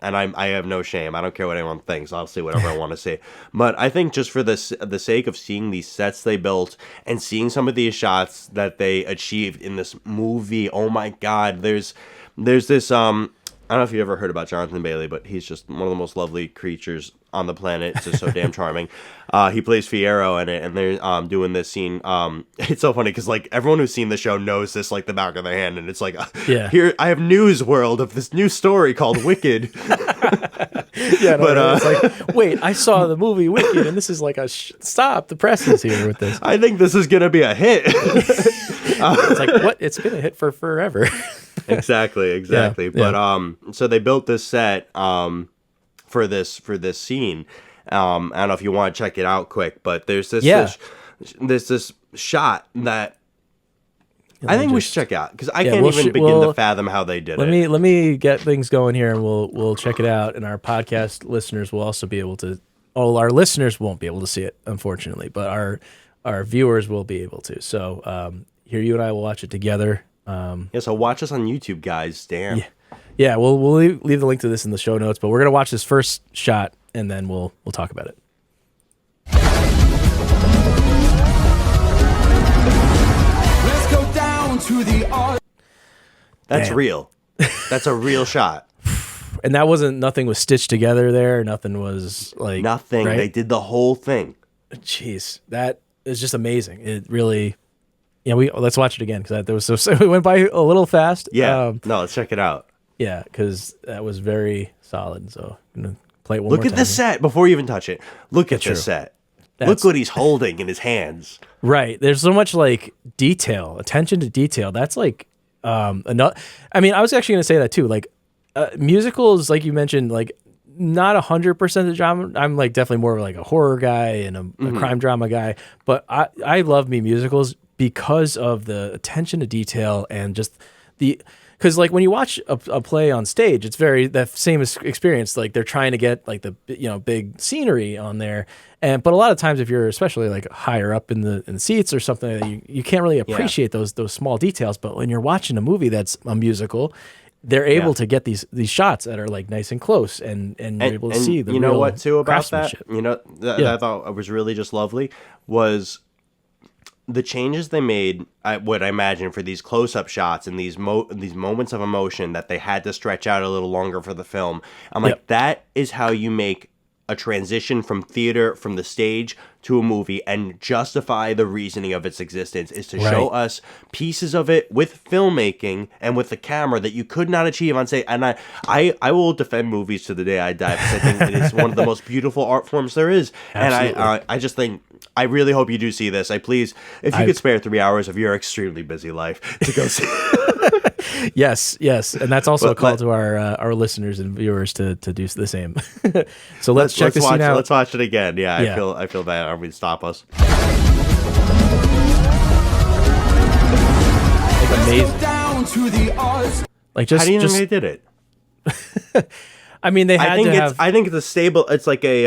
I have no shame. I don't care what anyone thinks. I'll say whatever I want to say. But I think just for the sake of seeing these sets they built and seeing some of these shots that they achieved in this movie, oh my God, there's this I don't know if you ever heard about Jonathan Bailey, but he's just one of the most lovely creatures on the planet. It's just so damn charming. He plays Fiyero in it, and they're doing this scene. It's so funny because like everyone who's seen the show knows this like the back of their hand, and it's like, here I have News World of this new story called Wicked. It's like, wait, I saw the movie Wicked, and this is like stop. The press is here with this. I think this is gonna be a hit. It's like, what? It's been a hit for forever. Exactly. But so they built this set for this scene. I don't know if you want to check it out quick, but there's this shot that I think we should check out because I can't even begin to fathom how they did it. Let me get things going here, and we'll check it out. And our podcast listeners will also be able to. Oh, our listeners won't be able to see it, unfortunately, but our viewers will be able to. So here, you and I will watch it together. So watch us on YouTube, guys. Damn. Yeah. We'll leave the link to this in the show notes, but we're gonna watch this first shot, and then we'll talk about it. Let's go down to the That's real. That's a real shot. And nothing was stitched together there. Nothing was like nothing. Right? They did the whole thing. Jeez, that is just amazing. It really. Yeah, let's watch it again because it went by a little fast. Yeah, no, let's check it out. Yeah, because that was very solid. So I'm gonna play it one more time. Look at the set before you even touch it. Look at the set. Look what he's holding in his hands. Right. There's so much like detail, attention to detail. That's like enough. I mean, I was actually gonna say that too. Like musicals, like you mentioned, like not 100% the genre. I'm like definitely more of like a horror guy and a crime drama guy. But I love me musicals because of the attention to detail and just because like when you watch a play on stage, it's very that same experience. Like they're trying to get like the big scenery on there, but a lot of times if you're especially like higher up in the seats or something, you can't really appreciate those small details. But when you're watching a movie that's a musical, they're able to get these shots that are like nice and close, and you're able to see the you know real what too about that. craftsmanship. That I thought was really just lovely was the changes they made. I would imagine for these close-up shots and these moments of emotion that they had to stretch out a little longer for the film. I'm like, that is how you make a transition from theater, from the stage to a movie, and justify the reasoning of its existence is to show us pieces of it with filmmaking and with the camera that you could not achieve on say. And I will defend movies to the day I die because I think it is one of the most beautiful art forms there is. Absolutely. And I just think, I really hope you do see this. If you could spare 3 hours of your extremely busy life to go see. Yes, and that's also a call to our listeners and viewers to do the same. So let's check this scene out. Let's watch it again. Yeah, I feel bad. Are we stop us? Like amazing. Down to the odds. Like just How do you think they did it? I mean, they had to have. I think it's a stable. It's like a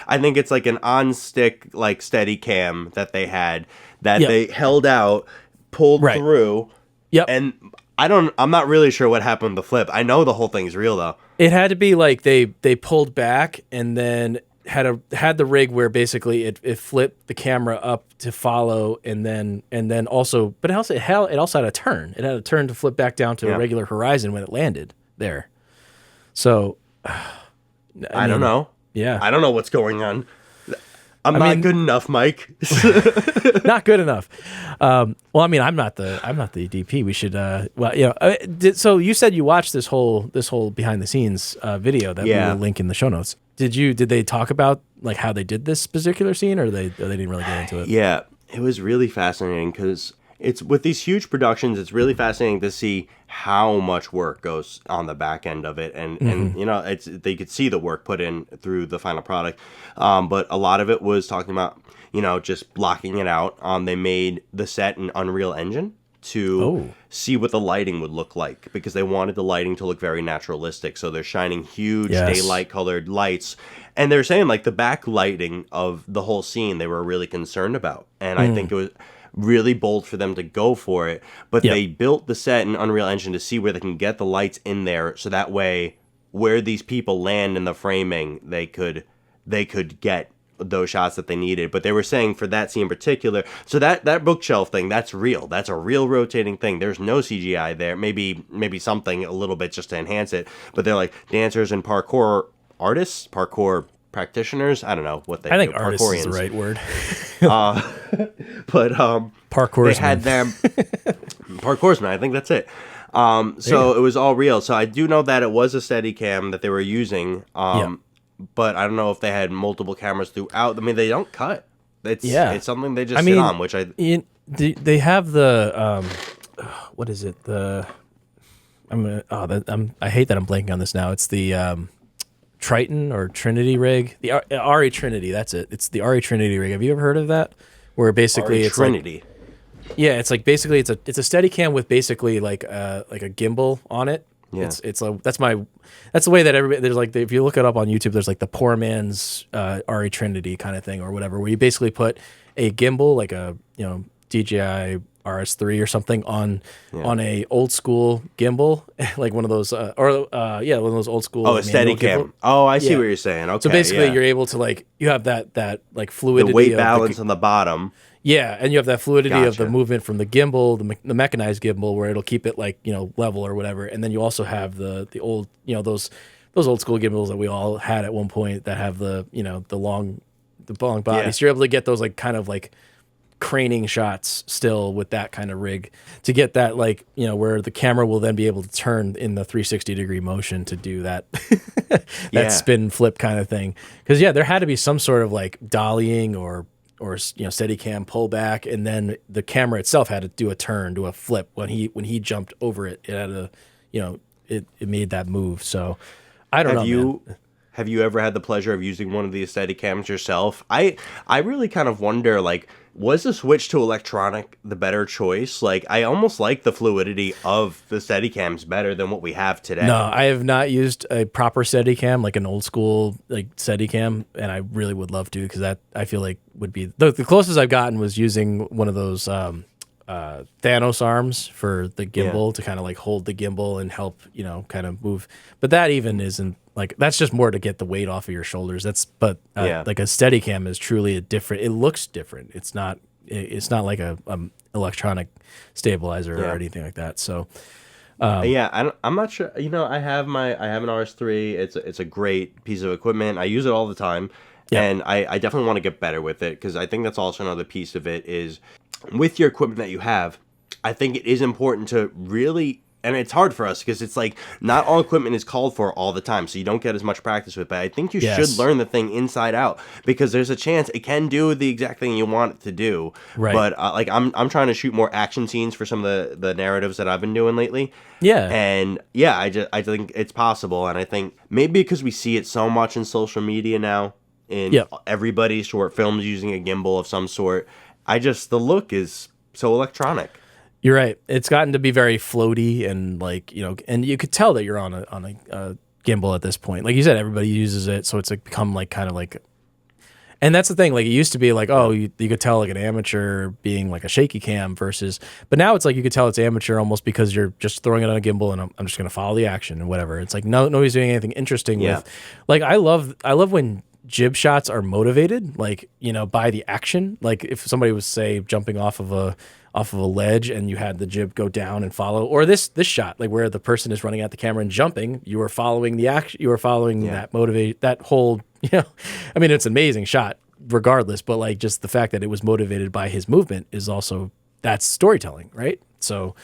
I think it's like an on-stick like steady cam that they had that they held out, pulled through. Yep. And I'm not really sure what happened with the flip. I know the whole thing's real though. It had to be like they pulled back and then had the rig where basically it flipped the camera up to follow and then also, but it also had a turn. It had a turn to flip back down to a regular horizon when it landed there. So I don't know. Yeah. I don't know what's going on. I'm not good enough, Mike. Not good enough. Well, I mean, I'm not the DP. We should. So you said you watched this whole behind the scenes video that we will link in the show notes. Did they talk about like how they did this particular scene, or they didn't really get into it? Yeah, it was really fascinating because it's with these huge productions. It's really fascinating to see how much work goes on the back end of it, and you know, they could see the work put in through the final product. But a lot of it was talking about, you know, just blocking it out. They made the set in Unreal Engine to see what the lighting would look like because they wanted the lighting to look very naturalistic. So they're shining huge daylight colored lights. And they're saying like the backlighting of the whole scene they were really concerned about. And I think it was really bold for them to go for it. But they built the set in Unreal Engine to see where they can get the lights in there. So that way where these people land in the framing, they could get those shots that they needed. But they were saying for that scene in particular, so that bookshelf thing, that's real. That's a real rotating thing. There's no CGI there. Maybe something a little bit just to enhance it. But they're like dancers and parkour artists, parkour practitioners. I don't know what they. I think artist is the right word. But parkoursmen. They had them parkoursmen. I think that's it. So it was all real. So I do know that it was a steady cam that they were using. But I don't know if they had multiple cameras throughout. I mean, they don't cut. It's something they just sit on, which they have the what is it? I hate that I'm blanking on this now. It's the Triton or Trinity rig, the RE Trinity. That's it. It's the RE Trinity rig. Have you ever heard of that? Where basically it's Trinity. It's like basically it's a steady cam with basically like a gimbal on it. Yeah. It's like that's the way that everybody, there's like, if you look it up on YouTube, there's like the poor man's RE Trinity kind of thing or whatever, where you basically put a gimbal, like a, you know, DJI RS3 or something on a old school gimbal, like one of those one of those old school. Oh, a steady cam. Gimbal. Oh, I see what you're saying. Okay. So basically you're able to like, you have that like fluidity. The weight balance on the bottom. Yeah, and you have that fluidity of the movement from the gimbal, the mechanized gimbal, where it'll keep it like, you know, level or whatever. And then you also have the old, you know, those old school gimbals that we all had at one point that have the, you know, the long body. Yeah. So you're able to get those like kind of like craning shots still with that kind of rig to get that, like, you know, where the camera will then be able to turn in the 360 degree motion to do that spin flip kind of thing. Because there had to be some sort of like dollying or you know, steady cam pullback, and then the camera itself had to do a turn, do a flip when he jumped over it. It had a, you know, it made that move. So I don't know. Have you ever had the pleasure of using one of these steady cams yourself? I really kind of wonder, like, was the switch to electronic the better choice? Like, I almost like the fluidity of the Steadicams better than what we have today. No, I have not used a proper Steadicam, like an old school like Steadicam, and I really would love to, because that, I feel like, would be the closest I've gotten was using one of those Thanos arms for the gimbal to kind of like hold the gimbal and help, you know, kind of move. But that even isn't, like, that's just more to get the weight off of your shoulders. Like a Steadicam is truly a different, it looks different. It's not like a electronic stabilizer or anything like that. So Yeah, I'm not sure. You know, I have an RS3. It's a great piece of equipment. I use it all the time, Yeah. and I definitely want to get better with it because I think that's also another piece of it is with your equipment that you have. I think it is important to really, and it's hard for us because it's like not all equipment is called for all the time, so you don't get as much practice with it. But I think you should learn the thing inside out because there's a chance it can do the exact thing you want it to do. Right. But like I'm trying to shoot more action scenes for some of the narratives that I've been doing lately. Yeah. And yeah, I think it's possible, and I think maybe because we see it so much in social media now, in everybody's short films using a gimbal of some sort. The look is so electronic. You're right. It's gotten to be very floaty and like, you know, and you could tell that you're on a gimbal at this point. Like you said, everybody uses it, so it's like become like kind of like. And that's the thing. Like it used to be like, oh, you could tell like an amateur being like a shaky cam versus, but now it's like you could tell it's amateur almost because you're just throwing it on a gimbal and I'm just gonna follow the action and whatever. It's like nobody's doing anything interesting with. Like I love when jib shots are motivated, like, you know, by the action. Like if somebody was say jumping off of a ledge and you had the jib go down and follow, or this shot like where the person is running at the camera and jumping, you are following the action, you are following that whole, you know, I mean it's an amazing shot regardless, but like just the fact that it was motivated by his movement is also, that's storytelling, right? So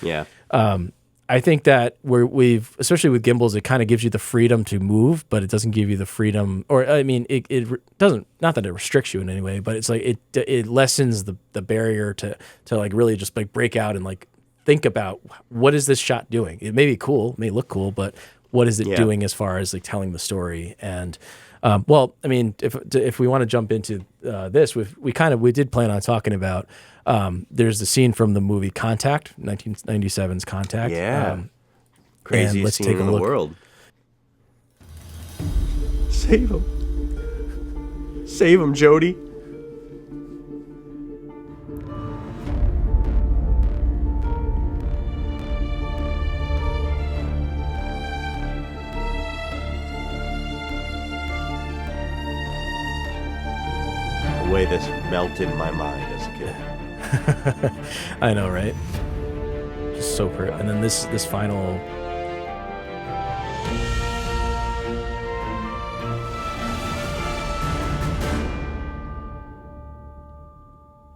I think that we've especially with gimbals, it kind of gives you the freedom to move, but it doesn't give you the freedom, or I mean, it doesn't, not that it restricts you in any way, but it's like it lessens the barrier to like really just like break out and like think about what is this shot doing. It may be cool, it may look cool, but what is it doing as far as like telling the story? And well, I mean, if we want to jump into this, we did plan on talking about. There's the scene from the movie Contact, 1997's Contact. Yeah, craziest scene take a in the look. world. Save him, Jody. The way this melted my mind as a kid. I know, right? Just so pretty. And then this final.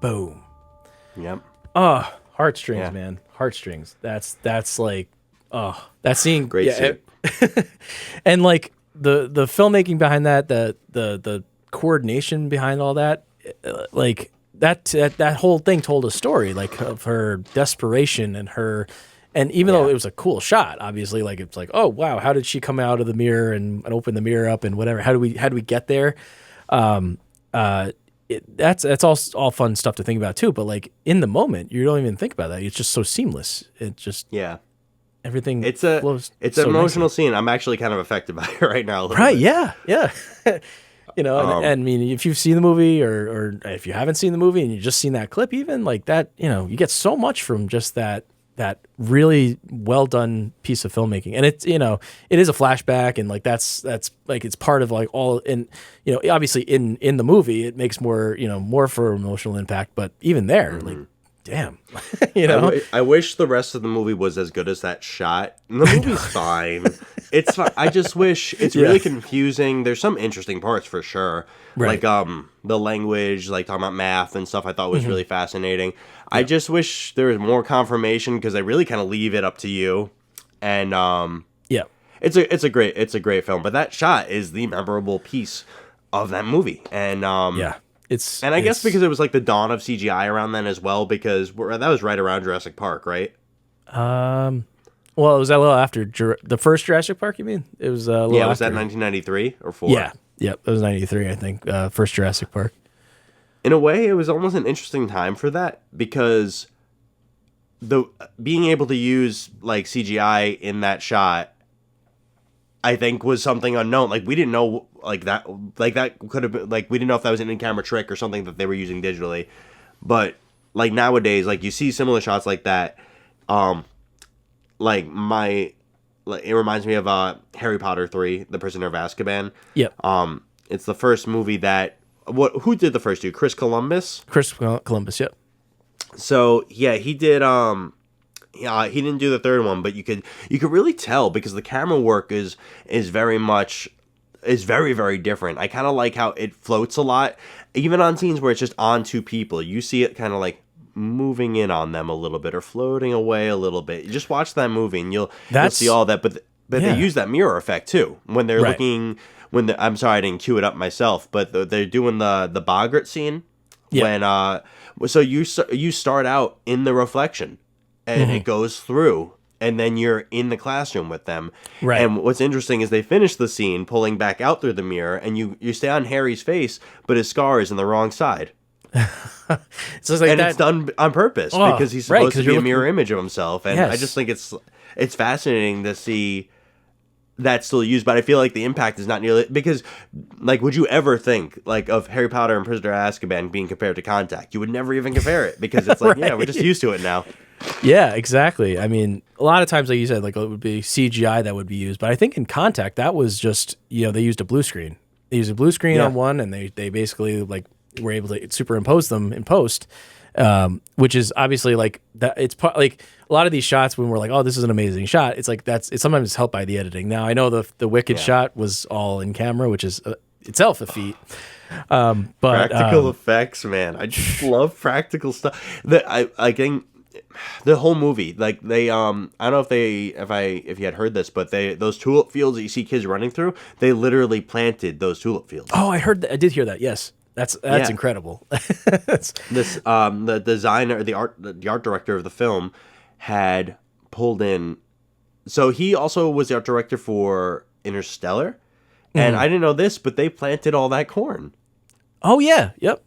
Boom. Yep. Oh, heartstrings, Yeah. man. Heartstrings. That's like, oh, that scene. Great scene. And like the filmmaking behind that, the coordination behind all that, like that whole thing told a story, like of her desperation and her, and even though it was a cool shot, obviously, like it's like, oh wow, how did she come out of the mirror and open the mirror up and whatever? How do we get there? That's all fun stuff to think about too. But like in the moment, you don't even think about that. It's just so seamless. It just everything. It's flows an so emotional nicely. scene. I'm actually kind of affected by it right now. A little Right? bit. Yeah. You know, and I mean, if you've seen the movie or if you haven't seen the movie and you've just seen that clip, even like that, you know, you get so much from just that really well done piece of filmmaking. And it's, you know, it is a flashback, and like that's like it's part of like all, in, you know, obviously in the movie it makes more, you know, more for emotional impact, but even there, like, damn, you know, I wish the rest of the movie was as good as that shot. The movie's fine. It's fine. I just wish it's really confusing. There's some interesting parts for sure. Right. Like the language, like talking about math and stuff, I thought was really fascinating. I just wish there was more confirmation because they really kind of leave it up to you. And it's a great film. But that shot is the memorable piece of that movie. And I guess because it was like the dawn of CGI around then as well, because that was right around Jurassic Park, right? Well, it was a little after the first Jurassic Park. You mean it was a little was that after. 1993 or 4? Yeah, yep, it was 93, I think. First Jurassic Park. In a way, it was almost an interesting time for that because being able to use like CGI in that shot, I think, was something unknown. Like we didn't know that could have been, like, we didn't know if that was an in-camera trick or something that they were using digitally. But like nowadays, like you see similar shots like that. It reminds me of Harry Potter 3, The Prisoner of Azkaban. Yep. It's the first movie that who did the first two? Chris Columbus. Chris Columbus. Yep. So yeah, he did he didn't do the third one, but you could really tell because the camera work is very much very, very different. I kind of like how it floats a lot, even on scenes where it's just on two people. You see it kind of like moving in on them a little bit or floating away a little bit. You just watch that movie and you'll see all that. But they use that mirror effect too when they're looking. I'm sorry, I didn't cue it up myself, but they're doing the Bogart scene when so you start out in the reflection and it goes through. And then you're in the classroom with them. Right. And what's interesting is they finish the scene pulling back out through the mirror, and you stay on Harry's face, but his scar is in the wrong side. So it's like it's done on purpose because he's supposed to be a mirror image of himself. And I just think it's fascinating to see that still used, but I feel like the impact is not nearly because, like, would you ever think like of Harry Potter and Prisoner of Azkaban being compared to Contact? You would never even compare it because it's like, yeah, we're just used to it now. Yeah, exactly. I mean, a lot of times, like you said, like it would be CGI that would be used, but I think in Contact that was just they used a blue screen. They used a blue screen on one, and they basically like were able to superimpose them in post, which is obviously like that. It's like a lot of these shots when we're like, oh, this is an amazing shot. It's like it's sometimes helped by the editing. Now I know the Wicked shot was all in camera, which is itself a feat. But practical effects, man, I just love practical stuff. I think. The whole movie, like they, I don't know if you had heard this, but those tulip fields that you see kids running through, they literally planted those tulip fields. Oh, I did hear that. Yes, that's incredible. The designer, the art director of the film, had pulled in. So he also was the art director for Interstellar, and I didn't know this, but they planted all that corn. Oh yeah, yep.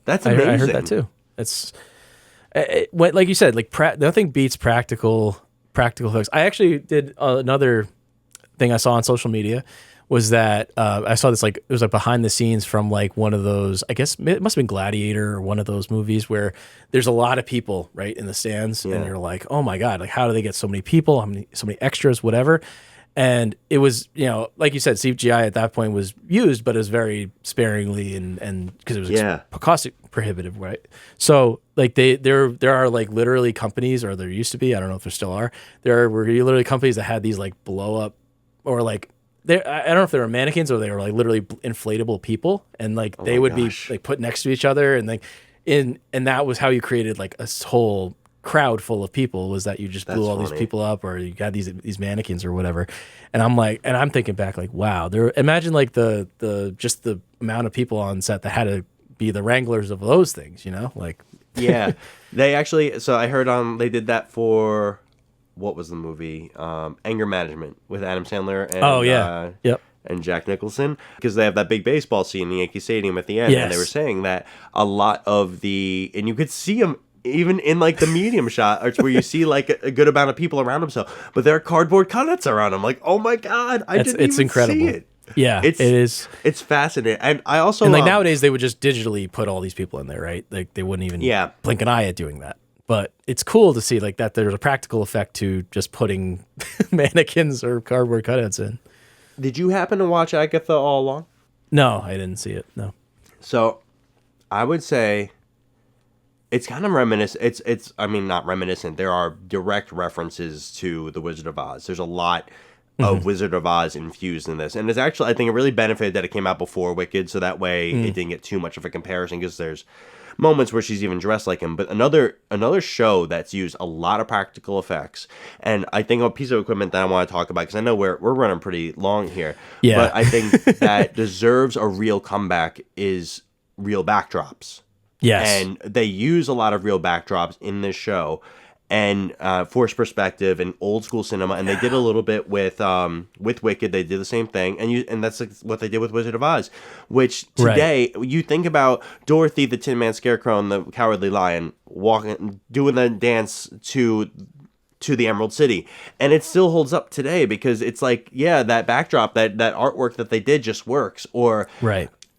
That's amazing. I heard that too. It's. Like you said, like nothing beats practical effects. I actually did another thing I saw on social media was that I saw this like it was like behind the scenes from like one of those. I guess it must have been Gladiator or one of those movies where there's a lot of people right in the stands, and you're like, oh my god, like how do they get so many people? So many extras, whatever. And it was, like you said, CGI at that point was used, but it was very sparingly and because it was cost prohibitive, right? So like there are like literally companies, or there used to be, I don't know if there still are. There were literally companies that had these like blow up, or like I don't know if they were mannequins or they were like literally inflatable people, and like they would be like put next to each other, and like and that was how you created like a whole crowd full of people, was that you just blew all these people up, or you got these mannequins or whatever. And I'm thinking back like, wow, imagine like the just the amount of people on set that had to be the wranglers of those things, like they actually, so I heard they did that for what was the movie Anger Management with Adam Sandler and and Jack Nicholson, because they have that big baseball scene in Yankee Stadium at the end, and they were saying that a lot of and you could see them even in like the medium shot, where you see like a good amount of people around him. But there are cardboard cutouts around him. Like, oh my god, it's incredible. See it. Yeah, it is. It's fascinating, and I also like nowadays they would just digitally put all these people in there, right? Like they wouldn't even blink an eye at doing that. But it's cool to see like that. There's a practical effect to just putting mannequins or cardboard cutouts in. Did you happen to watch Agatha all along? No, I didn't see it. No. So, I would say. It's kind of reminiscent. I mean, not reminiscent. There are direct references to The Wizard of Oz. There's a lot of Wizard of Oz infused in this. And it's actually, I think it really benefited that it came out before Wicked, so that way it didn't get too much of a comparison, because there's moments where she's even dressed like him. But another show that's used a lot of practical effects, and I think a piece of equipment that I want to talk about, because I know we're running pretty long here, but I think that deserves a real comeback, is real backdrops. Yes. And they use a lot of real backdrops in this show, and forced perspective and old school cinema. And they did a little bit with Wicked. They did the same thing, and that's like what they did with Wizard of Oz. Which today you think about Dorothy, the Tin Man Scarecrow, and the Cowardly Lion doing the dance to the Emerald City, and it still holds up today, because it's like that backdrop, that artwork that they did just works. Or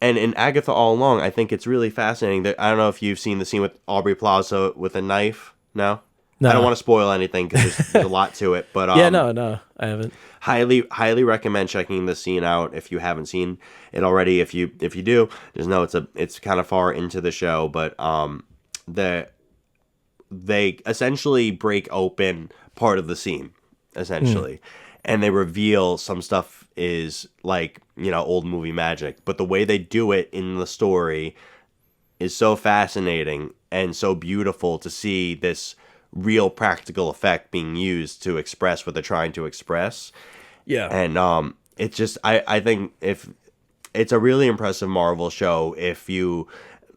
And in Agatha All Along, I think it's really fascinating. I don't know if you've seen the scene with Aubrey Plaza with a knife. No? I don't want to spoil anything, because there's a lot to it. But no, I haven't. Highly recommend checking the scene out if you haven't seen it already. If you do, just know it's kind of far into the show. But they essentially break open part of the scene, essentially. And they reveal some stuff is like, old movie magic. But the way they do it in the story is so fascinating and so beautiful to see this real practical effect being used to express what they're trying to express. Yeah. And it's just, I think if it's a really impressive Marvel show, if you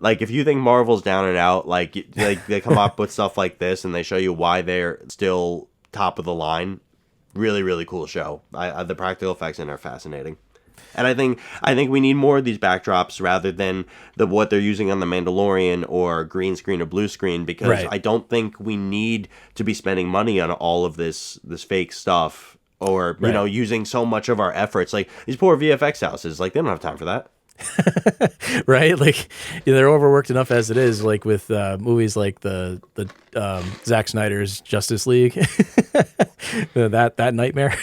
think Marvel's down and out, like they come up with stuff like this and they show you why they're still top of the line. Really, really cool show. The practical effects in it are fascinating. And I think we need more of these backdrops rather than what they're using on The Mandalorian or green screen or blue screen, because Right. I don't think we need to be spending money on all of this fake stuff or, Right. using so much of our efforts. Like these poor VFX houses, like they don't have time for that. Right? Like they're overworked enough as it is, like with movies like the Zack Snyder's Justice League. that nightmare.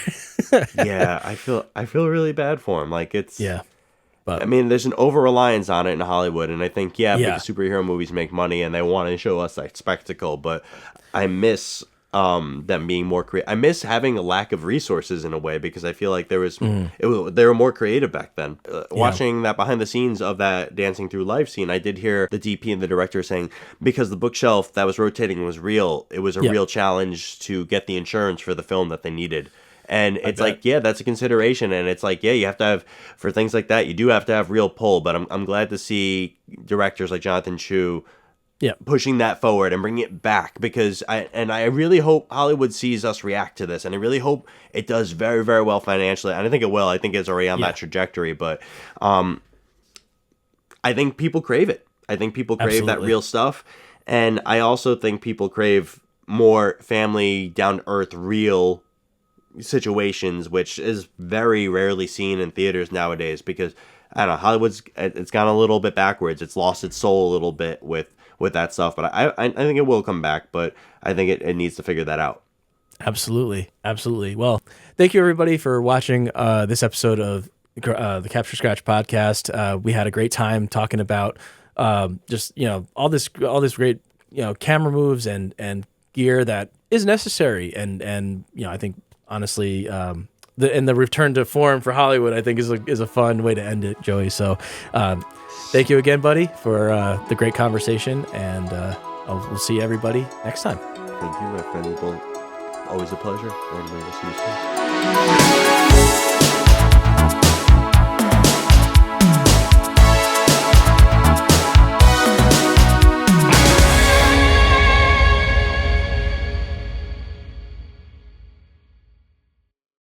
Yeah, I feel really bad for him. Like it's Yeah. But I mean, there's an over-reliance on it in Hollywood, and I think, Yeah. because superhero movies make money and they want to show us that spectacle, but I miss them being more creative. I miss having a lack of resources in a way, because I feel like they were more creative back then. Watching that behind the scenes of that Dancing Through Life scene, I did hear the DP and the director saying, because the bookshelf that was rotating was real, it was a real challenge to get the insurance for the film that they needed. And it's like, yeah, that's a consideration. And it's like, yeah, you have to have, for things like that, you do have to have real pull. But I'm glad to see directors like Jonathan Chu pushing that forward and bringing it back, because I really hope Hollywood sees us react to this. And I really hope it does very, very well financially. And I think it will. I think it's already on that trajectory. But I think people crave it. I think people crave that real stuff. And I also think people crave more family, down-to-earth, real situations, which is very rarely seen in theaters nowadays, because I don't know, Hollywood's it's gone a little bit backwards. It's lost its soul a little bit with that stuff, but I think it will come back, but I think it needs to figure that out. Absolutely. Well, thank you everybody for watching this episode of the Capture Scratch podcast. We had a great time talking about just all this great camera moves and gear that is necessary, and I think honestly the return to form for Hollywood, I think, is a fun way to end it, Joey. So thank you again, buddy, for the great conversation, and we'll see everybody next time. Thank you, my friend. Well, always a pleasure, and we'll see you soon.